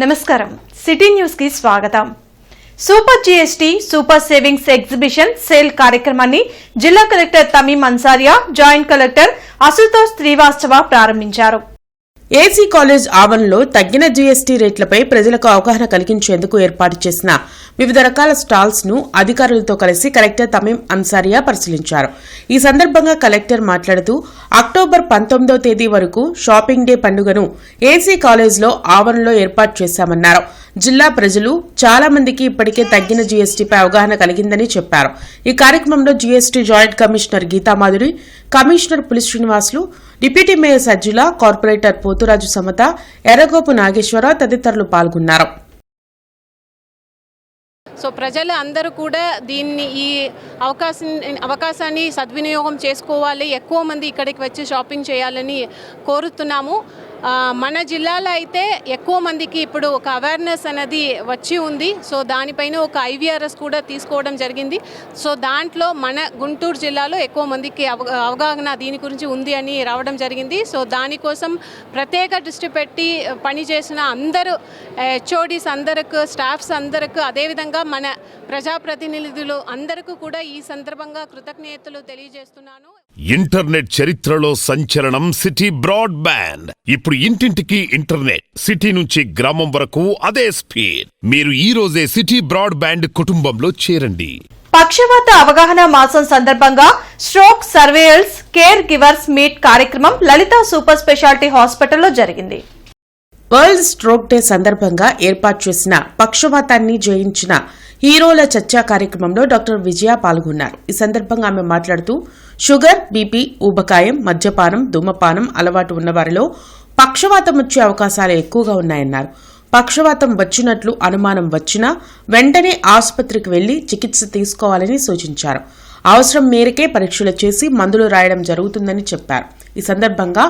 నమస్కారం city news కి స్వాగతం. Super GST super savings exhibition sale కార్యక్రమాన్ని జిల్లా collector Tameem Ansariya, joint collector Ashutosh Srivastava ప్రారంభించారు. ఏసీ కాలేజ్ ఆవరణలో తగ్గిన జీఎస్టీ రేట్లపై ప్రజలకు అవగాహన కలిగించేందుకు ఏర్పాటు చేసిన వివిధ రకాల స్టాల్స్ ను అధికారులతో కలిసి కలెక్టర్ తమీం అన్సారియా పరిశీలించారు. ఈ సందర్భంగా కలెక్టర్ మాట్లాడుతూ అక్టోబర్ 19వ తేదీ వరకు షాపింగ్ డే పండుగను ఏసీ కాలేజ్లో ఆవరణలో ఏర్పాటు చేశామన్నారు. జిల్లా ప్రజలు చాలా మందికి ఇప్పటికే తగ్గిన జీఎస్టీపై అవగాహన కలిగిందని చెప్పారు. ఈ కార్యక్రమంలో GST joint commissioner Geetha Madhuri, commissioner Puli Srinivasulu, deputy mayor Sajjula, corporator Poturaju Samatha, Erragopu Nageswara Rao తదితరులు పాల్గొన్నారు. సో ప్రజలు అందరూ కూడా ఈ అవకాశాన్ని సద్వినియోగం చేసుకోవాలి, ఎక్కువ మంది ఇక్కడికి వచ్చి షాపింగ్ చేయాలని కోరుతున్నాము. మన జిల్లాలో అయితే ఎక్కువ మందికి ఇప్పుడు ఒక అవేర్నెస్ అనేది వచ్చి ఉంది. సో దానిపైన ఒక ఐవీఆర్ఎస్ కూడా తీసుకోవడం జరిగింది. సో దాంట్లో మన గుంటూరు జిల్లాలో ఎక్కువ మందికి అవగాహన దీని గురించి ఉంది అని రావడం జరిగింది. సో దానికోసం ప్రత్యేక దృష్టి పెట్టి పనిచేసిన అందరూ హెచ్ఓడీస్ అందరికి, స్టాఫ్స్ అందరికి, అదేవిధంగా మన ప్రజాప్రతినిధులు అందరికీ కూడా ఈ సందర్భంగా కృతజ్ఞతలు తెలియజేస్తున్నాను. ఇంటర్నెట్ చరిత్రలో సంచలనం సిటీ బ్రాడ్బ్యాండ్. ఇప్పుడు ఇంటింటికి ఇంటర్నెట్, సిటీ నుంచి గ్రామం వరకు అదే స్పీడ్. మీరు ఈ రోజే సిటీ బ్రాడ్బ్యాండ్ కుటుంబంలో చేరండి. పక్షవాత అవగాహన మాసం సందర్భంగా stroke surveyors care givers meet కార్యక్రమం లలిత సూపర్ స్పెషాలిటీ హాస్పిటల్లో జరిగింది. వరల్డ్ స్ట్రోక్ డే సందర్భంగా ఏర్పాటు చేసిన పక్షవాతాన్ని జయించిన హీరోల చర్చా కార్యక్రమంలో డాక్టర్ విజయ పాల్గొన్నారు. ఈ సందర్భంగా ఆమె మాట్లాడుతూ షుగర్, బీపీ, ఊబకాయం, మద్యపానం, ధూమపానం అలవాటు ఉన్నవారిలో పక్షవాతం వచ్చే అవకాశాలు ఎక్కువగా ఉన్నాయన్నారు. పక్షవాతం వచ్చినట్లు అనుమానం వచ్చినా వెంటనే ఆసుపత్రికి వెళ్లి చికిత్స తీసుకోవాలని సూచించారు. అవసరం మేరకే పరీక్షలు చేసి మందులు రాయడం జరుగుతుందని చెప్పారు. ఈ సందర్భంగా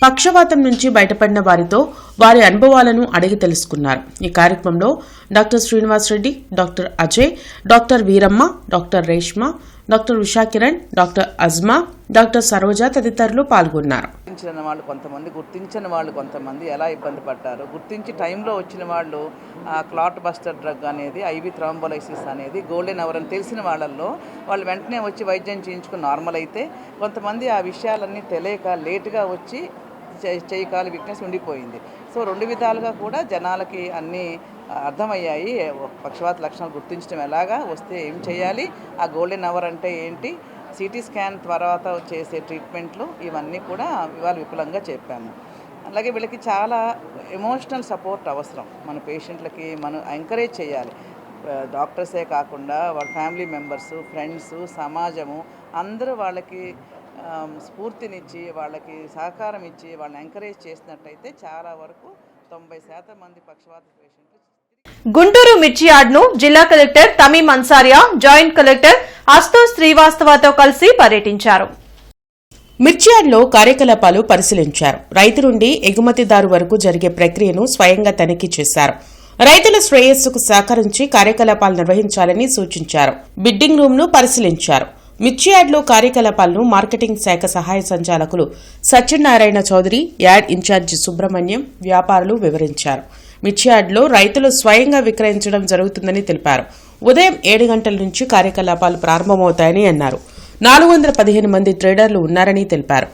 పక్షవాతం నుంచి బయటపడిన వారితో వారి అనుభవాలను అడిగి తెలుసుకున్నారు. ఈ కార్యక్రమంలో doctor Srinivas Reddy, doctor Ajay, doctor Veeramma, doctor Reshma, doctor Ushakiran, doctor Azma, doctor Saroja తదితరులు పాల్గొన్నారు. గుర్తించిన వాళ్ళు కొంతమంది ఎలా ఇబ్బంది పడ్డారు, గుర్తించి టైంలో వచ్చిన వాళ్ళు క్లాట్ బస్టర్ డ్రగ్ అనేది, ఐవి థ్రాంబోలైసిస్ అనేది, గోల్డెన్ అవర్ అని తెలిసిన వాళ్ళల్లో వాళ్ళు వెంటనే వచ్చి వైద్యం చేయించుకుని నార్మల్ అయితే, కొంతమంది ఆ విషయాలన్నీ తెలియక లేటుగా వచ్చి చేయకాలి వీక్నెస్ ఉండిపోయింది. సో రెండు విధాలుగా కూడా జనాలకి అన్నీ అర్థమయ్యాయి. పక్షవాత లక్షణాలు గుర్తించడం ఎలాగా, వస్తే ఏం చేయాలి, ఆ గోల్డెన్ అవర్ అంటే ఏంటి, సిటీ స్కాన్ తర్వాత చేసే ట్రీట్మెంట్లు, ఇవన్నీ కూడా ఇవాళ విపులంగా చెప్పాము. అలాగే వీళ్ళకి చాలా ఎమోషనల్ సపోర్ట్ అవసరం. మన పేషెంట్లకి మనం ఎంకరేజ్ చేయాలి. డాక్టర్సే కాకుండా వాళ్ళ ఫ్యామిలీ మెంబర్సు, ఫ్రెండ్స్, సమాజము అందరూ వాళ్ళకి స్ఫూర్తినిచ్చి, వాళ్ళకి సహకారం ఇచ్చి, వాళ్ళని ఎంకరేజ్ చేసినట్టయితే చాలా వరకు 90% మంది పక్షవాత పేషెంట్లు. గుంటూరు మిర్చి యార్డ్ను జిల్లా collector Tameem Ansariya, joint collector Ashutosh శ్రీవాస్తవతో కలిసి పర్యటించారు. మిర్చియార్డ్లో కార్యకలాపాలు పరిశీలించారు. రైతు నుండి ఎగుమతిదారు వరకు జరిగే ప్రక్రియను స్వయంగా తనిఖీ చేశారు. రైతుల శ్రేయస్సుకు సహకరించి కార్యకలాపాలు నిర్వహించాలని సూచించారు. బిడ్డింగ్ రూమ్ను పరిశీలించారు. మిర్చియార్డ్లో కార్యకలాపాలను మార్కెటింగ్ శాఖ సహాయ సంచాలకులు సత్యనారాయణ చౌదరి, యార్డ్ ఇన్ఛార్జి సుబ్రహ్మణ్యం, వ్యాపారులు వివరించారు. మిర్చియార్డ్లో రైతులు స్వయంగా విక్రయించడం జరుగుతుందని తెలిపారు. ఉదయం 7 గంటల నుంచి కార్యకలాపాలు ప్రారంభమవుతాయని అన్నారు. 415 మంది ట్రేడర్లు ఉన్నారని తెలిపారు.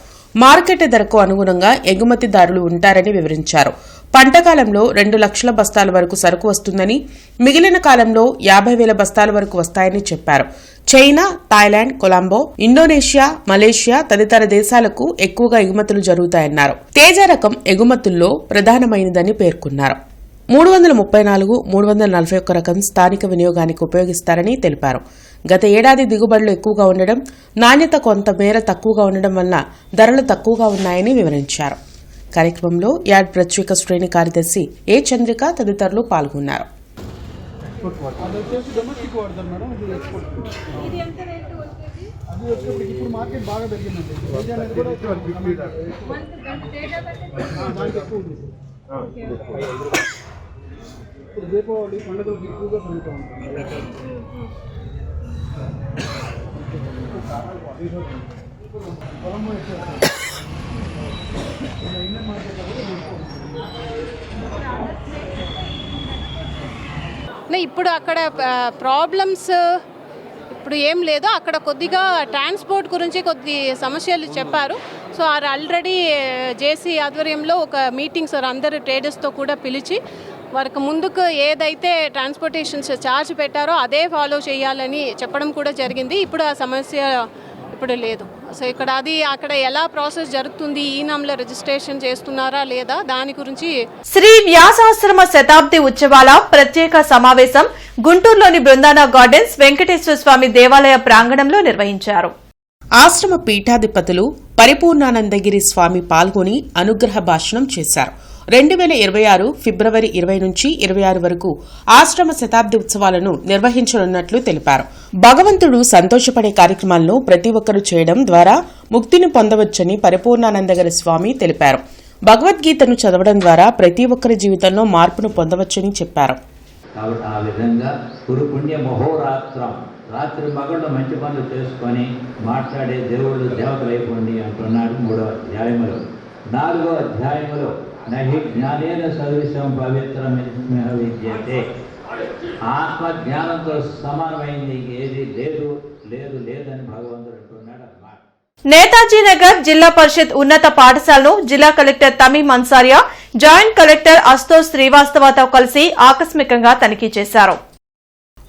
మార్కెట్ ధరకు అనుగుణంగా ఎగుమతిదారులు ఉంటారని వివరించారు. పంట కాలంలో 2 లక్షల బస్తాల వరకు సరుకు వస్తుందని, మిగిలిన కాలంలో 50,000 బస్తాల వరకు వస్తాయని చెప్పారు. China, Thailand, Colombo, Indonesia, Malaysia తదితర దేశాలకు ఎక్కువగా ఎగుమతులు జరుగుతాయన్నారు. తేజ రకం ఎగుమతుల్లో ప్రధానమైనదని పేర్కొన్నారు. 334, 341 రకం స్థానిక వినియోగానికి ఉపయోగిస్తారని తెలిపారు. గత ఏడాది దిగుబడులు ఎక్కువగా ఉండడం, నాణ్యత కొంత మేర తక్కువగా ఉండడం వల్ల ధరలు తక్కువగా ఉన్నాయని వివరించారు. కార్యక్రమంలో యార్డ్ ప్రత్యేక శ్రేణి కార్యదర్శి ఏ చంద్రిక తదితరులు పాల్గొన్నారు. దీపావళి పండుగలకు ఎక్కువగా పెరుగుతాం. పొలం ఇండియన్ మార్కెట్ ఇప్పుడు అక్కడ ప్రాబ్లమ్స్ ఇప్పుడు ఏం లేదు. అక్కడ కొద్దిగా ట్రాన్స్పోర్ట్ గురించి కొద్ది సమస్యలు చెప్పారు. సో ఆల్రెడీ జేసీ ఆధ్వర్యంలో ఒక మీటింగ్స్ అందరు ట్రేడర్స్తో కూడా పిలిచి వారికి ముందుకు ఏదైతే ట్రాన్స్పోర్టేషన్స్ ఛార్జ్ పెట్టారో అదే ఫాలో చేయాలని చెప్పడం కూడా జరిగింది. ఇప్పుడు ఆ సమస్య ఇప్పుడు లేదు. సో అక్కడ ఎలా ప్రాసెస్ జరుగుతుంది, ఈనాంలో రిజిస్ట్రేషన్ చేస్తున్నారా లేదా దాని గురించి. శ్రీ వ్యాసాశ్రమ శతాబ్ది ఉత్సవాల ప్రత్యేక సమావేశం గుంటూరులోని బృందానా గార్డెన్స్ వెంకటేశ్వర స్వామి దేవాలయ ప్రాంగణంలో నిర్వహించారు. ఆశ్రమ పీఠాధిపతులు పరిపూర్ణానందగిరి స్వామి పాల్గొని అనుగ్రహ భాషణం చేశారు. 2026 ఫిబ్రవరి 20 నుంచి 26 వరకు ఆశ్రమ శతాబ్ది ఉత్సవాలను నిర్వహించనున్నట్లు తెలిపారు. భగవంతుడు సంతోషపడే కార్యక్రమాలను ప్రతి ఒక్కరూ చేయడం ద్వారా ముక్తిని పొందవచ్చని పరిపూర్ణానందగిరి స్వామి తెలిపారు. భగవద్గీతను చదవడం ద్వారా ప్రతి ఒక్కరి జీవితంలో మార్పును పొందవచ్చని చెప్పారు. కాబట్టి ఆ విధంగా పుణ్య మహోరాత్రం రాత్రి మగళ్ళు మంచి పనులు చేసుకొని మాట్లాడే దేవుళ్ళు దేవతలు అయిపోండి అంటున్నాడు 3వ అధ్యాయములో. 4వ అధ్యాయములో నహి జ్ఞానేన సదృశం పవిత్రమిహ విద్యతే, ఆత్మ జ్ఞానంతో సమానమైంది ఏది లేదు లేదు లేదని భగవంతుడు అంటున్నాడు అన్నమాట. నేతాజీ నగర్ జిల్లా పరిషత్ ఉన్నత పాఠశాలను జిల్లా collector Tameem Ansariya joint collector Ashutosh శ్రీవాస్తవతో కలిసి ఆకస్మికంగా తనిఖీ చేశారు.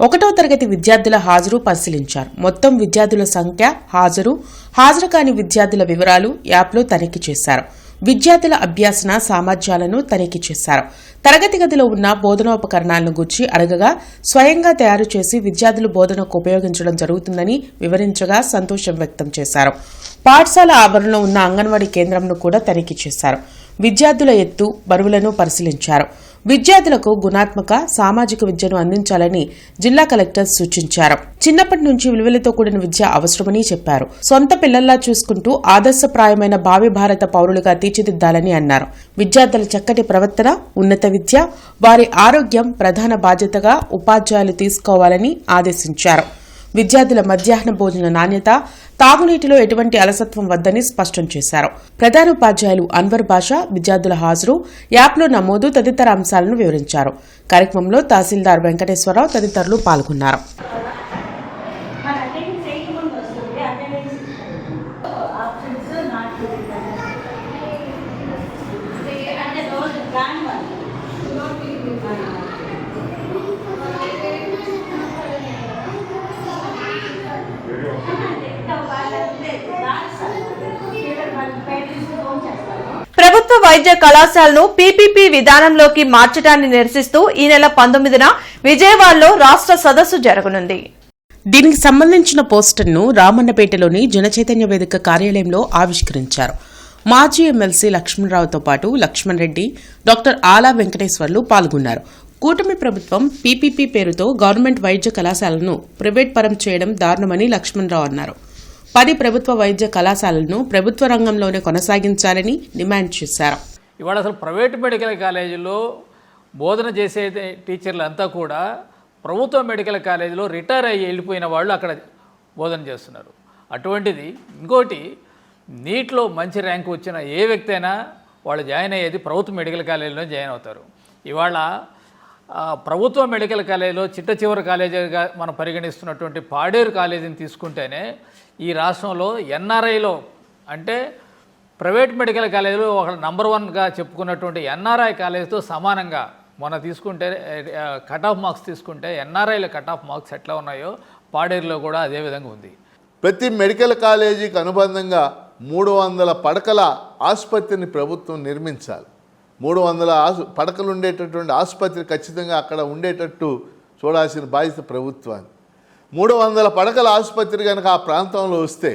1వ తరగతి విద్యార్థుల హాజరు పరిశీలించారు. మొత్తం విద్యార్థుల సంఖ్య, హాజరు కాని విద్యార్థుల వివరాలు యాప్లో తనిఖీ చేశారు. విద్యార్థుల అభ్యాసన సామర్థ్యాలను తనిఖీ చేశారు. తరగతి గదిలో ఉన్న బోధనోపకరణాలను గూర్చి అడగగా స్వయంగా తయారు చేసి విద్యార్థులు బోధనకు ఉపయోగించడం జరుగుతుందని వివరించగా సంతోషం వ్యక్తం చేశారు. పాఠశాల ఆవరణలో ఉన్న అంగన్వాడీ కేంద్రంను కూడా తనిఖీ చేశారు. విద్యార్థుల ఎత్తు, బరువులను పరిశీలించారు. విద్యార్థులకు గుణాత్మక, సామాజిక విద్యను అందించాలని జిల్లా కలెక్టర్ సూచించారు. చిన్నప్పటి నుంచి విలువలతో కూడిన విద్య అవసరమని చెప్పారు. సొంత పిల్లల్లా చూసుకుంటూ ఆదర్శప్రాయమైన భావి భారత పౌరులుగా తీర్చిదిద్దాలని అన్నారు. విద్యార్థుల చక్కటి ప్రవర్తన, ఉన్నత విద్య, వారి ఆరోగ్యం ప్రధాన బాధ్యతగా ఉపాధ్యాయులు తీసుకోవాలని ఆదేశించారు. విద్యార్థుల మధ్యాహ్న భోజన నాణ్యత, తాగునీటిలో ఎటువంటి అలసత్వం వద్దని స్పష్టం చేశారు. ప్రధానోపాధ్యాయులు అన్వర్ బాషా విద్యార్థుల హాజరు, యాప్లో నమోదు తదితర అంశాలను వివరించారు. కార్యక్రమంలో తహసీల్దార్ వెంకటేశ్వరరావు తదితరులు పాల్గొన్నారు. ప్రభుత్వ వైద్య కళాశాలను పీపీపీ విధానంలోకి మార్చడాన్ని నిరసిస్తూ ఈ నెల 19న విజయవాడలో రాష్ట్ర సదస్సు జరగనుంది. దీనికి సంబంధించిన పోస్టర్ను రామన్నపేటలోని జనచైతన్య వేదిక కార్యాలయంలో ఆవిష్కరించారు. మాజీ ఎమ్మెల్సీ లక్ష్మణరావుతో పాటు లక్ష్మణ్ రెడ్డి, డాక్టర్ ఆలా వెంకటేశ్వర్లు పాల్గొన్నారు. కూటమి ప్రభుత్వం పీపీపీ పేరుతో గవర్నమెంట్ వైద్య కళాశాలను ప్రైవేట్ పరం చేయడం దారుణమని లక్ష్మణరావు అన్నారు. 10 ప్రభుత్వ వైద్య కళాశాలలను ప్రభుత్వ రంగంలోనే కొనసాగించాలని డిమాండ్ చేశారు. ఇవాళ అసలు ప్రైవేట్ మెడికల్ కాలేజీలో బోధన చేసే టీచర్లు అంతా కూడా ప్రభుత్వ మెడికల్ కాలేజీలో రిటైర్ అయ్యి వెళ్ళిపోయిన వాళ్ళు అక్కడ బోధన చేస్తున్నారు. అటువంటిది ఇంకోటి, నీట్లో మంచి ర్యాంకు వచ్చిన ఏ వ్యక్తి అయినా వాళ్ళు జాయిన్ అయ్యేది ప్రభుత్వ మెడికల్ కాలేజీలో జాయిన్ అవుతారు. ఇవాళ ప్రభుత్వ మెడికల్ కాలేజీలో చిట్ట చివరి కాలేజీగా మనం పరిగణిస్తున్నటువంటి పాడేరు కాలేజీని తీసుకుంటేనే ఈ రాష్ట్రంలో ఎన్ఆర్ఐలో అంటే ప్రైవేట్ మెడికల్ కాలేజీలో ఒక నంబర్ 1గా చెప్పుకున్నటువంటి ఎన్ఆర్ఐ కాలేజీతో సమానంగా మొన్న తీసుకుంటే కట్ ఆఫ్ మార్క్స్ తీసుకుంటే ఎన్ఆర్ఐలో కట్ ఆఫ్ మార్క్స్ ఎట్లా ఉన్నాయో పాడేరులో కూడా అదే విధంగా ఉంది. ప్రతి మెడికల్ కాలేజీకి అనుబంధంగా 300 పడకల ఆసుపత్రిని ప్రభుత్వం నిర్మించాలి. 300 పడకలు ఉండేటటువంటి ఆసుపత్రి ఖచ్చితంగా అక్కడ ఉండేటట్టు చూడాల్సిన బాధ్యత ప్రభుత్వాన్ని. 300 పడకల ఆసుపత్రి కనుక ఆ ప్రాంతంలో వస్తే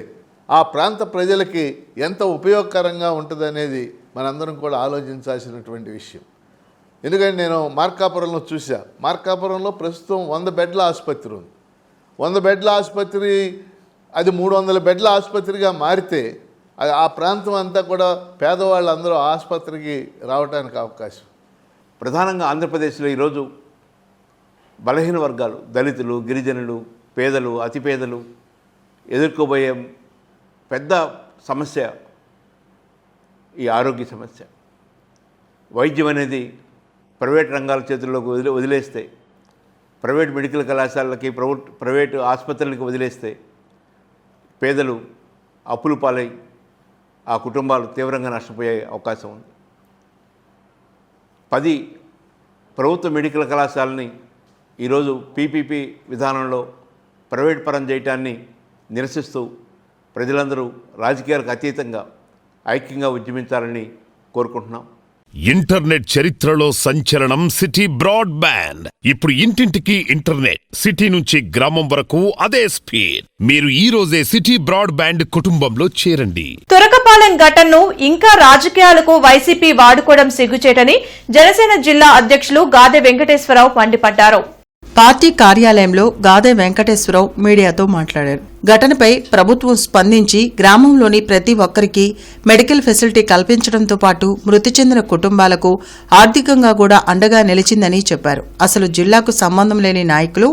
ఆ ప్రాంత ప్రజలకి ఎంత ఉపయోగకరంగా ఉంటుందనేది మనందరం కూడా ఆలోచించాల్సినటువంటి విషయం. ఎందుకంటే నేను మార్కాపురంలో చూసా. మార్కాపురంలో ప్రస్తుతం 100 బెడ్ల ఆసుపత్రి ఉంది. 100 బెడ్ల ఆసుపత్రి అది 300 బెడ్ల ఆసుపత్రిగా మారితే ఆ ప్రాంతం అంతా కూడా పేదవాళ్ళందరూ ఆసుపత్రికి రావడానికి అవకాశం. ప్రధానంగా ఆంధ్రప్రదేశ్లో ఈరోజు బలహీన వర్గాలు, దళితులు, గిరిజనులు, పేదలు, అతి పేదలు ఎదుర్కోబోయే పెద్ద సమస్య ఈ ఆరోగ్య సమస్య. వైద్యం అనేది ప్రైవేట్ రంగాల చేతుల్లోకి వదిలేస్తే ప్రైవేట్ మెడికల్ కళాశాలలకి ప్రైవేటు ఆసుపత్రులకి వదిలేస్తే పేదలు అప్పులు పాలై ఆ కుటుంబాలు తీవ్రంగా నష్టపోయే అవకాశం ఉంది. 10 ప్రభుత్వ మెడికల్ కళాశాలని ఈరోజు పీపీపీ విధానంలో ప్రైవేట్ పరం చేయటాన్ని నిరసిస్తూ ప్రజలందరూ రాజకీయాలకు అతీతంగా ఐక్యంగా ఉద్యమించాలని కోరుకుంటున్నాం. ఇంటర్నెట్ చరిత్రలో సంచలనం సిటీ బ్రాడ్బ్యాండ్. ఇప్పుడు ఇంటింటికి ఇంటర్నెట్, సిటీ నుంచి గ్రామం వరకు అదే స్పీడ్. మీరు ఈ రోజే సిటీ బ్రాడ్బ్యాండ్ కుటుంబంలో చేరండి. తురకపాలెం ఘటనను ఇంకా రాజకీయాలకు వైసీపీ వాడుకోవడం సిగ్గుచేటని జనసేన జిల్లా అధ్యక్షులు గాదె వెంకటేశ్వరరావు మండిపడ్డారు. పార్టీ కార్యాలయంలో గాదె వెంకటేశ్వరరావు మీడియాతో మాట్లాడారు. ఘటనపై ప్రభుత్వం స్పందించి గ్రామంలోని ప్రతి ఒక్కరికి మెడికల్ ఫెసిలిటీ కల్పించడంతో పాటు మృతి చెందిన కుటుంబాలకు ఆర్థికంగా కూడా అండగా నిలిచిందని చెప్పారు. అసలు జిల్లాకు సంబంధం లేని నాయకులు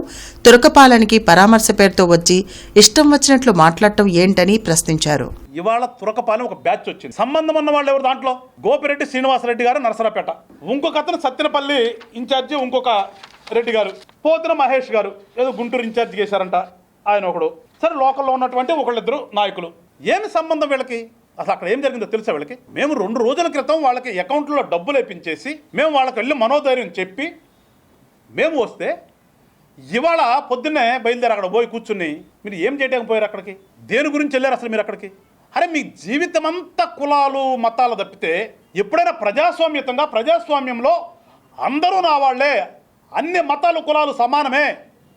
తురకపాలెంకి పరామర్శ పేరుతో వచ్చి ఇష్టం వచ్చినట్లు మాట్లాడటం ఏంటని ప్రశ్నించారు. ఇవాళ తురకపాలెం ఒక బ్యాచ్ వచ్చింది. సంబంధం ఉన్న వాళ్ళు ఎవరు దాంట్లో? గోపిరెడ్డి శ్రీనివాసరెడ్డి గారు నరసరాపేట, ఇంకొక అతను సత్తెనపల్లి ఇన్ఛార్జి, ఇంకొక రెడ్డి గారు, పోతిన మహేష్ గారు ఏదో గుంటూరు ఇన్ఛార్జ్ చేశారంట, ఆయన ఒకడు. సరే, లోకల్లో ఉన్నటువంటి ఒకళ్ళిద్దరు నాయకులు. ఏమి సంబంధం వీళ్ళకి? అసలు అక్కడ ఏం జరిగిందో తెలుసా వీళ్ళకి? మేము 2 రోజుల క్రితం వాళ్ళకి అకౌంట్లో డబ్బులు వేయించేసి మేము వాళ్ళకి వెళ్ళి మనోధైర్యం చెప్పి మేము వస్తే ఇవాళ పొద్దున్నే బయలుదేరి అక్కడ పోయి కూర్చుని మీరు ఏం చేయడానికి పోయారు అక్కడికి? దేని గురించి వెళ్ళారు అసలు మీరు అక్కడికి? అరే, మీ జీవితం అంతా కులాలు మతాలు తప్పితే ఎప్పుడైనా ప్రజాస్వామ్యంలో అందరూ నా వాళ్ళే, అన్ని మతాలు కులాలు సమానమే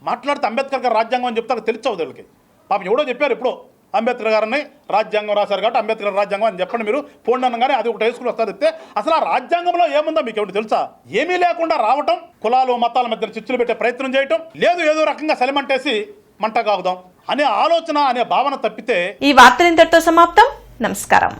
మాట్లాడితే అంబేద్కర్ గారు రాజ్యాంగం అని చెప్తారు తెలుసవుదు వీళ్ళకి. పాపం ఎవడో చెప్పారు ఇప్పుడు, అంబేద్కర్ గారిని రాజ్యాంగం రాశారు కాబట్టి అంబేద్కర్ రాజ్యాంగం అని చెప్పండి మీరు పోండి అనగానే అది ఒకటి వేసుకుని వస్తారు. చెప్తే అసలు ఆ రాజ్యాంగంలో ఏముందో మీకు ఏమిటి తెలుసా? ఏమీ లేకుండా రావటం, కులాలు మతాల మధ్య చిచ్చులు పెట్టే ప్రయత్నం చేయటం, లేదు ఏదో రకంగా సెలిమంటేసి మంట కాగుదాం అనే ఆలోచన, అనే భావన తప్పితే. ఈ వార్తలు ఇంతటితో సమాప్తం. నమస్కారం.